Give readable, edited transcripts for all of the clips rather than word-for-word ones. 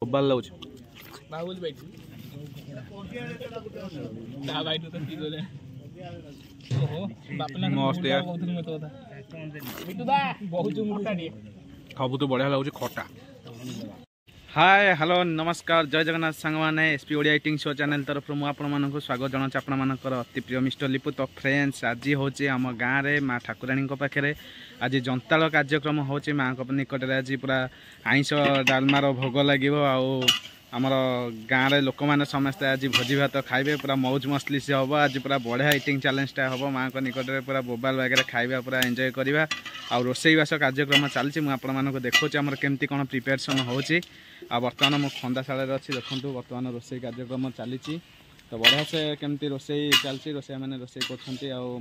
बोबाल लाउछ बाहुल बैठ ता बैठ तो पी गले ओहो बापना मस्त यार बहुत मत था बिटू दा बहुत मोटा रे खाबु तो बढ़िया लाउछ खटा। हाय हेलो नमस्कार जय जगन्नाथ सांग मैंने SP Odia eating show channel तरफ मुझे आपण स्वागत जनाऊँ आपंकर अति प्रिय मिस्टर लिपु। तो फ्रेंड्स आज हूँ आम गाँव में माँ ठाकुराणी पाखे आज जंताल कार्यक्रम हो माँ निकट में आज पूरा आईंष डालमार भोग लगे आमर गाँव में लोक मैंने समस्ते आज भोजी भात खाइबे पूरा मौज मस्ली से हम आज पूरा बढ़िया इटिंग चैलेंजटा हम माँ को निकट में पूरा बोबाल वगैरह खाइबा पूरा एंजॉय करवा आ रोसईवास कार्यक्रम चलती मुझे देखुची आमर केमती कौन प्रिपेरेसन होची आ बर्तमान मो खंदाशाल अच्छी देखो बर्तमान रोसई कार्यक्रम चली तो बढ़िया से केमती रोसई चलती रोसई मैंने रोसई कर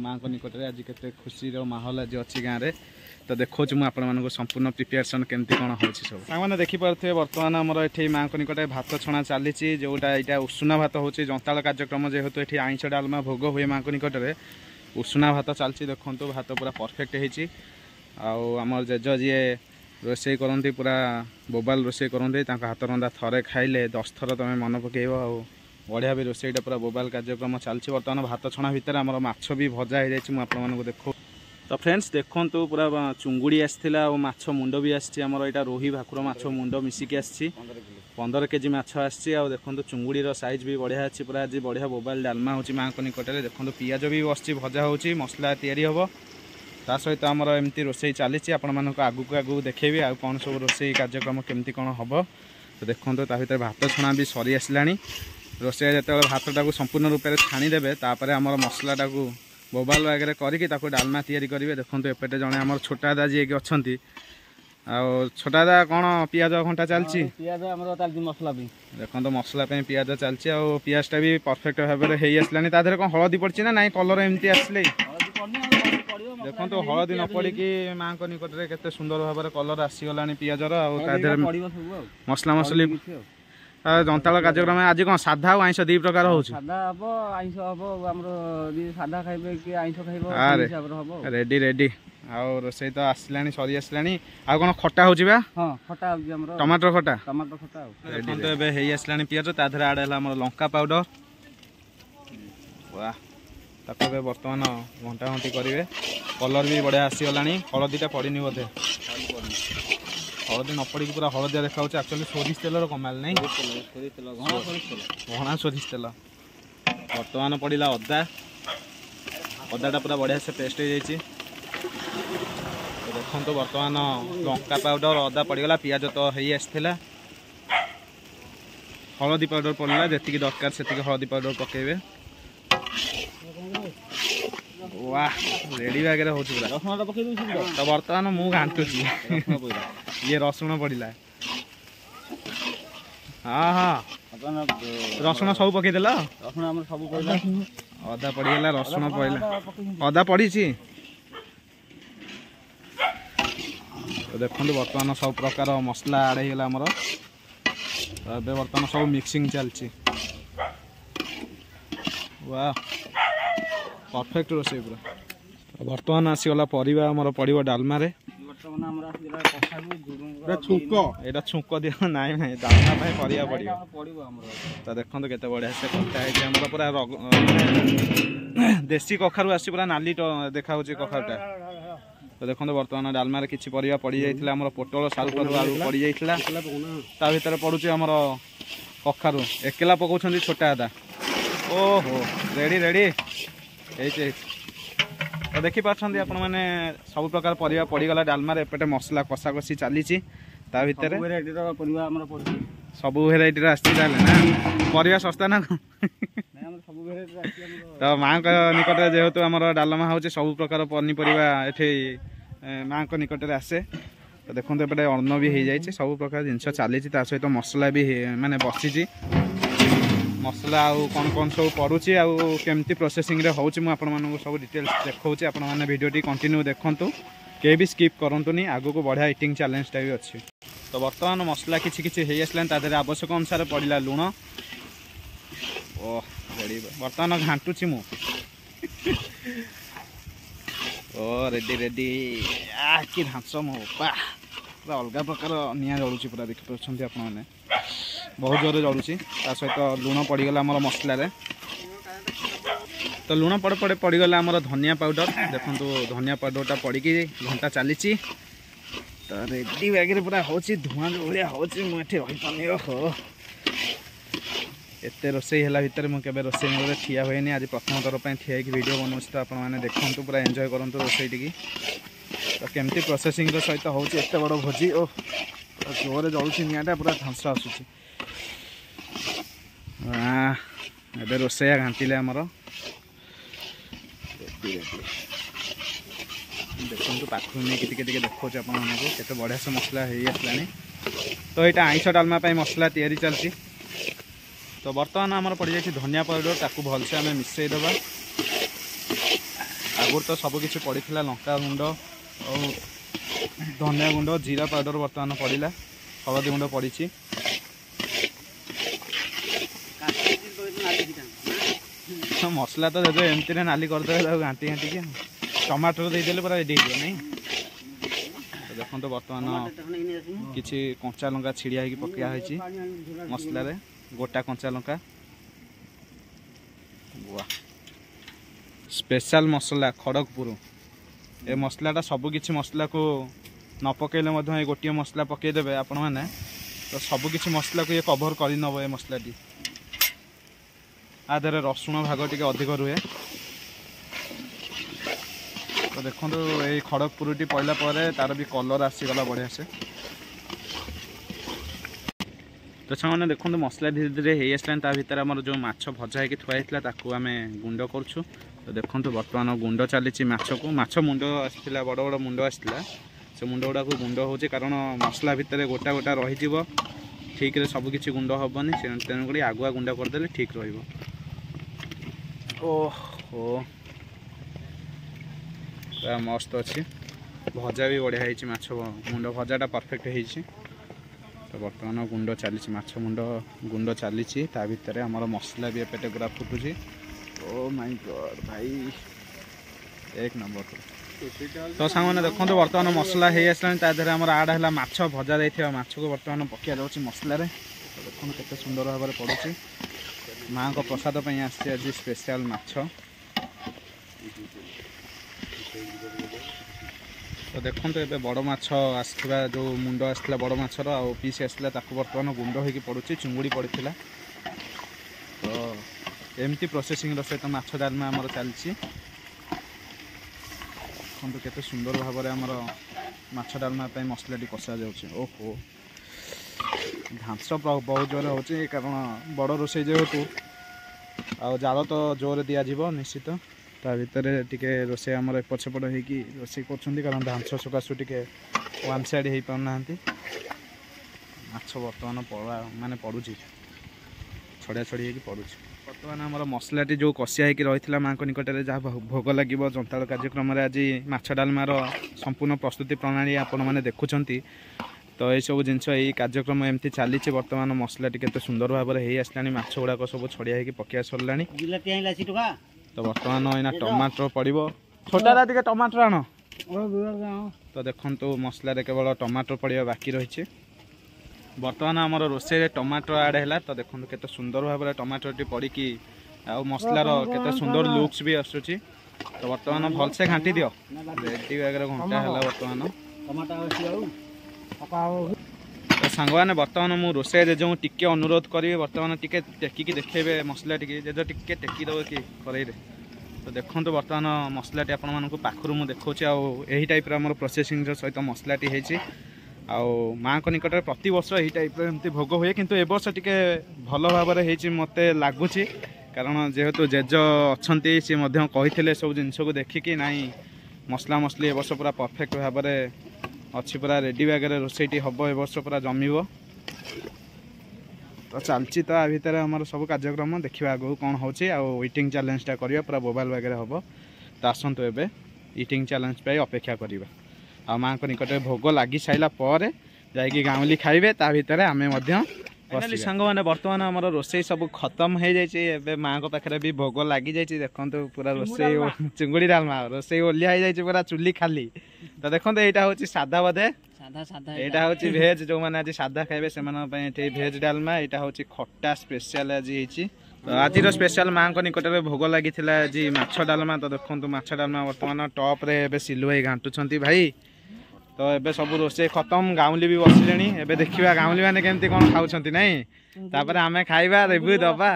माँ को निकट में आज के खुशी माहौल आज अच्छी गाँव में तो देखो मुझे संपूर्ण प्रिपेरेसन केमती कौन हो सब मैंने देखिपे बर्तमान आमर ये माँ को निकट भात छणा चली जोटा यहाँ उषुना भात हो जंताल कार्यक्रम जेहेतु ये आईंष डालमा भोग हुए माँ को निकट में उषुना भात चलती देखो भात पूरा परफेक्ट होती आमर जेज जी रोसई करती पूरा बोबाल रोसई करती हाथ रंधा थरे खाइले 10 थर तुम मन पकेब बढ़िया भी रोसईटा पूरा बोबाल कार्यक्रम चलती बर्तमान भात छणा भितर आमर माछ भी भजा हो जाए आपको देखो। तो फ्रेंड्स देखो पूरा चुंगुड़ी आसला और माछ मुंड भी आमर यहाँ रोही भाकुर माछ मुंड मिसिकी आसी 15 केजी माछ आसी देखो चुंगुड़ीर साइज भी बढ़िया अच्छी पूरा आज बढ़िया बोबाल डालमा हो माँ को निकट में देखो पियाज भी बस भजा हो मसला तैयारी हम ता सहित आमर एमती रोसई चली आपण आगू देखेबी आ कौन सब रोसई कार्यक्रम केमती कौन हम तो देखो ता भर भात छणा भी सरी आसला रोसई जो भातटा संपूर्ण रूप से छाणीदेवे तापर आमर मसलाटा को बोबाल वगैरह करके डालमा तैयारी करेंगे देखो एपटे जड़े आम छोटा दादा जी अच्छा छोटा दादा कौन पियाज घंटा चलती मसला देखो मसला पियाज चलती पियाजटा भी परफेक्ट भाव में हो आसला कौन हलदी पड़ी ना ना कलर एमती आसले देखो तो हलदी न पड़ी माँ को निकट में केते सुंदर भाव में कलर आसीगला पियाजर मसला मसली जंताल कार्यक्रम आज कौन साधा और आईंष 2 प्रकार हो रेडी रेडी आउ रोसई तो आसला सरी आसला आ कौन खटा हो टमाटर खटा देखते आसला पियाज ताधर आड़ है लंका पाउडर वाह ताको बर्तमान घंटा घंटी करेंगे कलर भी बढ़िया आसीगला हलदीटा पड़नी बोधे हलदी न पड़ी पूरा हलदिया देखा एक्चुअली सोरिष तेल कमाल नहीं घना सोरिष तेल बर्तमान पड़ा अदा अदाटा पूरा बढ़िया से पेस्ट हो जाए देखो बर्तमान लंका पाउडर अदा पड़गला पियाज तो हो आसला हलदी पाउडर पड़ा जी दरकार से हलदी पाउडर पकेबे वाह रेडी वगैरह हो तो बर्तमान मु घाटुची ये रसुण पड़ा हाँ हाँ रसुण सब पकईदेल अदा पड़गला रसुण पड़ा अदा पड़ी तो देखो बर्तमान सब प्रकार मसला आड़ होगा आमर बर्तमान सब मिक्सिंग चलती वाह परफेक्ट रोसई पूरा बर्तमान आसीगला परिवा आमर पड़ो डालमा छुंक दिया ना डालमा परिया पड़ो तो देखो केते बढ़िया से कटा पूरा देसी कखारू आसी पूरा नाली देखा कखारूटा तो देखो बर्तमान डालमा किसी परिवा पड़ जाइए पोटल सालू आलू पड़ जाता भर पड़ुचे आमर कखारू एकला पकाउछन्ती छोटा दादा ओहो रेडी रेडी तो देखी पार्टी आपण मैंने सब प्रकार परिवा पड़गला डालमार एपटे मसला कषा कषी चली सब भेराइटर आसना परिवा सस्ता ना तो माँ निकट जेहेतु आम डालमा हो सब प्रकार पनीपरिया ये माँ को निकट में आसे तो देखो एपटे अन्न भी हो जाए सब प्रकार जिनस चली सहित मसला भी माने बसी मसला आउ कौन कौन सब पड़ुची आमती प्रोसेसिंग रे होची मु आपण मानक सब डिटेल्स देखौची आपण माने वीडियोटी कंटिन्यू देखंतु के भी स्किप करंतुनी आगो को बढ़िया इटिंग चैलेंजटा भी अच्छी। तो बर्तमान मसला किछि किछि हेई आसलान तादरे आवश्यक अनुसार पड़िला लुण ओ रेडी बर्तमान घांटुची मु ओ रेडी रेडी आ कि धांस मो पा पूरा अलग प्रकार निया जलुची पूरा देखि परछन्ती आपण माने बहुत जोर जलुची सहित लुण पड़गला आम मसल तो लुण पड़े पड़े पड़गला आम धनिया पाउडर देखो धनिया पाउडरटा पड़ी घंटा चली तो रेडी बैग पूरा हूँ धुआं जो भाया हूँ मुझे रही हो एत रोसे भितर मुझे रोसे मूल ठिया हुए आज प्रथम थर पर ठिया वीडियो बनाऊँ तो आपने देखते पूरा एंजॉय करूँ रोसे टी तो केमती प्रोसेसिंग सहित हूँ एत बड़ भोजी ओ जोरे जलुची निआटा पूरा धंस आसूची ए रोसैया घाटिले आमर देखो पाखु नहीं देखा आपको बढ़िया से मसला हो आसला तो यहाँ आइंष डालमा मसला तैयारी चलती तो बर्तमान आमर पड़ जाए धनिया पाउडर ताकू भलसे आम मिसईदबा आगुर तो सबकि पड़ा लंका गुंड और धनिया गुंड जीरा पाउडर बर्तमान पड़ा हलदी गुंड पड़ी मसला तो जब एमती नाली करदे घाटी घाटी के टमाटर देदेले पूरा रेडी हो नहीं तो देखो तो बर्तमान किसी कंचा लंका छिड़िया पकड़ा मसला गोटा कंचा लंका स्पेशल मसला खड़गपुर ए मसलाटा सबकि मसला को न पकड़े गोटे मसला पकईदे आपण मैंने तो सबकि मसला को ये कभर करनब ए मसलाटी आधे रसुण भाग टे अधिक रुहे तो देखो ये खड़गपुर टी पड़ला तार भी कलर आसीगला बढ़िया से तो छाने देखो मसला धीरे धीरे हो आसला भितर आम जो माछ भजा होगी थुआई आम गुंड करूँ तो देखो बर्तमान गुंड चली माछ को माछ मुंड आसाला बड़ बड़ मुंड आसाला से मुंड गुड़ा गुंड हो कारण मसला भितर गोटा गोटा रही ठीक रे सबकि गुंड हेनी तेणुक आगुआ गुंड करदे ठीक रही ओहो पूरा मस्त अच्छी भजा भी बढ़िया है माछ मुंड भजाटा परफेक्ट है तो बर्तमान गुंड चली माछ मुंड गुंड चली भितर आमर मसला भी एपटे पूरा फुटुची ओ माय गॉड भाई एक नंबर तो सामने देखो बर्तमान मसला हो आसला आमर आड है माछ भजा जाइए माछ को बर्तमान पकड़ा जाऊँगी मसलार तो देखो केते सुंदर भाव में पड़ुची माँ को प्रसाद पे आज स्पेशल माछ तो देखो ये बड़ माछ आसला जो मुंड आसला बड़ माछर आ पीस आसला बर्तमान गुंड हो पड़ुची चुंगुड़ी पड़ा तो एमती प्रोसेसिंग सहित माछ डालमा आमर चलती देखो केते सुंदर भाव में आमर माछ डालमा मसला टी कषा जाऊँगी ओहो घास बहुत जोर हो कारण बड़ रोसे जेहेतु आ जाल तो जोर दिज्व निश्चित ता भितर टिके रोसे आमर एपट सेपट हो रोसे कर धांस सकाशु टे वन साइड हो पाना माछ बर्तमान पड़ा माने पड़ुची छड़िया छड़ी हो पड़ुची बर्तमान आमर मसलाटी जो कषिया हो रही माँ निकट में जहाँ भोग लगे जंताड़ कार्यक्रम आज माछ डालमार संपूर्ण प्रस्तुति प्रणाली आपण मैंने देखुंट तो ये सब जिनस यही कार्यक्रम एमती चली बर्तमान मसला टी सुंदर भाव में हो आसला माछ गुड़ाक सब छड़िया हो पकड़ा सरला तो बर्तमान यहाँ टमाटर पड़ो छोटा टे टमाटर आण तो देखो मसलार केवल टमाटर पड़ा बाकी रही बर्तमान आमर रोसे टमाटर आड है तो देखो केते सुंदर भाव में टमाटर टी पड़ी आ मसलार केते सुंदर लुक्स भी आसूची तो बर्तमान भलसे घाटी दियो रेडी बैग घंटा है बर्तमान तो सांग मैंने बर्तमान मुझे रोसे जो टिके अनुरोध करी बर्तमान टिके टेकिकी देखेबे मसला टी जेज टिके टेकी दब कि कड़े तो देखो बर्तमान मसला टी आपण पाखु मुझे देखा यही टाइप आम प्रोसेसिंग सहित मसला टी होती माँ को निकट प्रति वर्ष यही टाइप एमती भोग हुए किंतु ए वर्ष टिके भल भाव में मत लगुच कारण जेहेतु जेज अच्छा सी कही सब जिनस को देखिकी ना मसला मसली ए वर्ष पूरा परफेक्ट भाव में अच्छी पूरा रेडी बैग रोसईटी हम ए वर्ष पूरा जमीब तो चलती तो आ भितर आम सब कार्यक्रम देखा आगू कौन हो इटिंग चैलेंजटा करवा पूरा मोबाइल बैग हम तो आसतु एवं इटिंग चैलेंज पे अपेक्षा करवा आ माँ को निकट भोग लगी सारा पर जा गाँवली खाइबे ता भितर आमे फाइनाली सांग मैंने बर्तमान आम रोसई सब खत्म हो जाए माँ को पाखे भी भोग लगी जाइए देखो पूरा रोसई चिंगुड़ी डालमा रोसई ओलिया हो जाए पूरा चुली खाली तो देखो यहाँ हूँ सादा बोधे एटा होची भेज जो माने आज सादा खाइबे से माने पय एठी भेज डालमा एटा होची खट्टा स्पेशल आज हेची तो आज रो स्पेशल मां को निकट रे भोग लागिथिला आज माछ डालमा तो देखंतु माछ डालमा वर्तमान टॉप रे एबे सिलु भाई घांटु छंती भाई तो एबे सब रोसे खत्म गाउली भी बसिलेनी एबे देखिबा गाउली माने केमती कोन खाउ छंती नै तापर आमे खाइबा रिव्यू दबा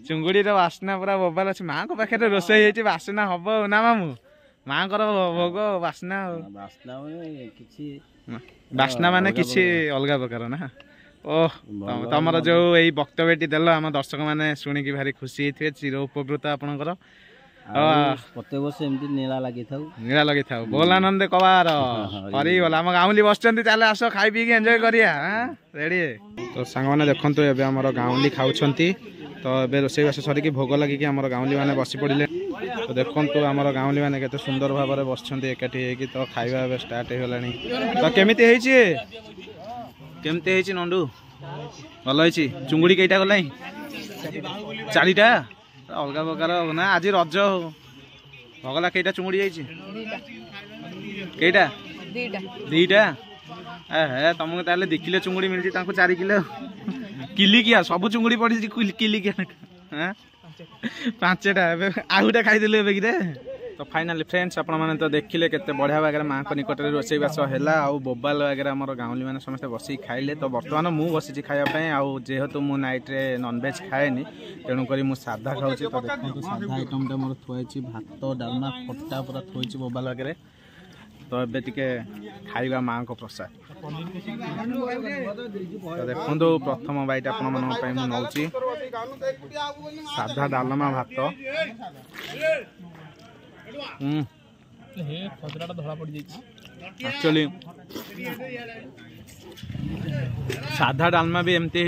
चुंगुड़ी रो वासना पूरा बोबाल अछि मां को पाखे रोसे हेची वासना हबो ना मामू मां कर भोग वासना वासना माने किसी अलग प्रकार ना ओह तमर जो यही वक्तव्यटी देल आम दर्शक मैंने शुणिकी भारी खुशी थे चिर उपकृत आपणकर प्रत्येक वर्ष एमती नीला लगी था बोल आनंद कबार हरी बोला आम गाँवली बस चले आस खाई पी एंजॉय करिया रेडी तो सांग मैंने देखते एवं आम गाँवली खाऊं तो ये रोसईबास सरिकी भोग लगिकी आम गाँवली मैंने बसी पड़े तो देखो आम गाँवली मैंने केते सुंदर भाव में बसछन्ती एकाठी होगी तो खाଇବା स्टार्ट हो गलानी तो केमिति हेछि नंडू भल होइछि चुंगुड़ी केटा गलाई चारिटा अलग प्रकार ना आज रज भगला केटा चुंगुड़ी जाइछि केटा दीटा हे तुमको ताले देखिले चुंगुड़ी मिलछि तांको 4 किलो किलिकिया सब चुंगुड़ी पड़ी किलिकिया हां 5टा आउटा खाइदेलु एबे कि तो फाइनाली फ्रेंड्स आपण माने तो देखिले केते बढ़िया वगैरह मां को निकट रे रोसई बास हैला आ बोबाल वगैरह हमर गाँवली माने समस्त बसी खाइले तो वर्तमान मु बसी खाया पय आ जेहेतु मु नाइट रे नॉन वेज खाएनी तेणु करी मु सादा खाउची तो देखंतु सादा आइटम टा मोर थोइची भात डालमा खट्टा पूरा थोइची बोबाल वगैरह तो एबे टिके खाइबा मां को प्रसाद तो देखंतु प्रथम बाइट आपण मन पय मु नउची सादा डालमा भात एक्चुअली साधा डालमा भी एमती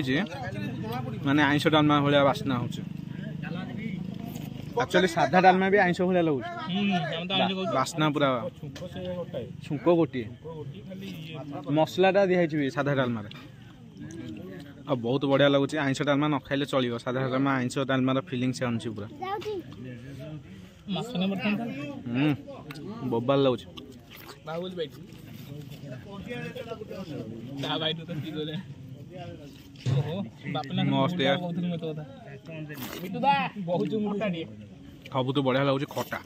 माने आइंस डालमा भाया बास्ना हो एक्चुअली साधा डालमा भी आइंस भाया लगे बास्ना पूरा छुंक गोटे मसलाटा दिखाई साधा डालमा अब बहुत बढ़िया लगुच आइंस डालमा न खाइले चलो साधा डालमा आइंस डालमार फिलिंग से अनुची पूरा बोबाल लाउछ बाहुल बैठ ता बैठ तो पिगले ओहो बापना मस्त यार बिटू दा बहुत मोटा रे सब तो बढ़िया लाउछ खट्टा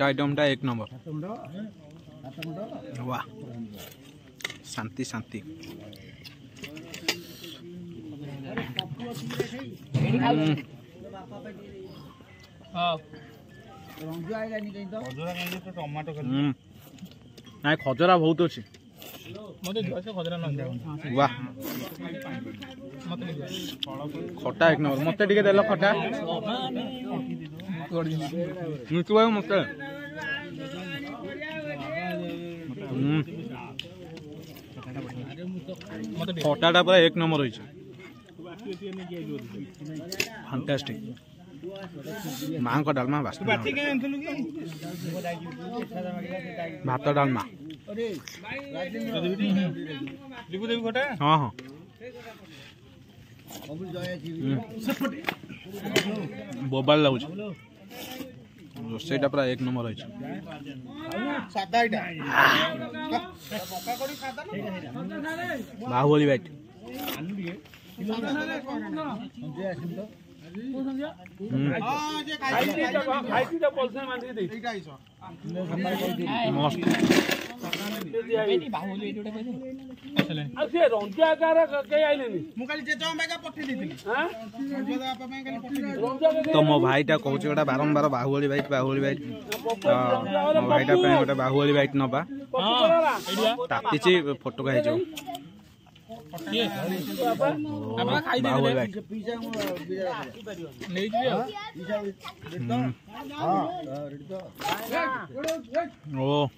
आइटम टा 1 नंबर वाह शांति शांति नाइ खजरा बहुत अच्छी वाह खट्टा 1 नंबर मत टिके देल खट्टा मिठू भाई मत खट्टा पूरा 1 नंबर होइछ फैंटास्टिक मां को डालमा भात डालमा हाँ हाँ बोबाल लाउछ रोसईटा पूरा 1 नंबर होइछ बाहुबली बैठ तो मो भाईटा कहूँ गोटे बारंबार बाहुबली बैठ मो भाईटा गोटे बाहुबली बैठ नवा ताती फोटो खाई ओ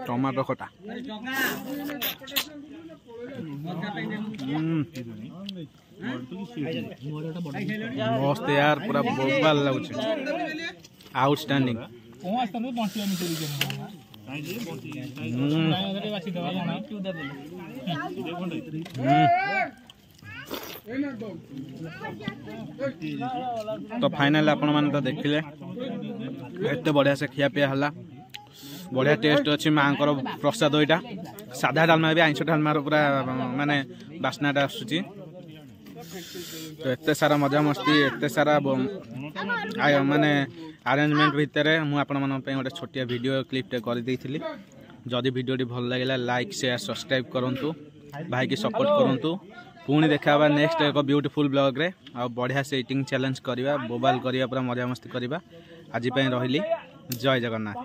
टमाटो खटा मस्त यार पूरा बोबाल लगुच आउटस्टैंडिंग तो फाइनल आपण मैंने तो देखिले एत बढ़िया से खिया पिया हला बढ़िया टेस्ट अच्छी माँ प्रसाद यहाँ साधा डालमा भी आइंष डालमार पूरा माने बास्नाटा आसूची तो एत सारा मजा मस्ती एत सारा माने अरेंजमेंट भितर मुझे गोटे छोटिया वीडियो क्लिपटे कर देइथिली जदि वीडियोटी भल लगे लाइक शेयर सब्सक्राइब करूँ भाई की सपोर्ट करूँ पुणी देखा नेक्स्ट एक ब्यूटीफुल ब्लॉग रे आ बढ़िया से ईटिंग चैलेंज करवा बोबाल करवा पूरा मजा मस्ती करवा आज रही जय जगन्नाथ।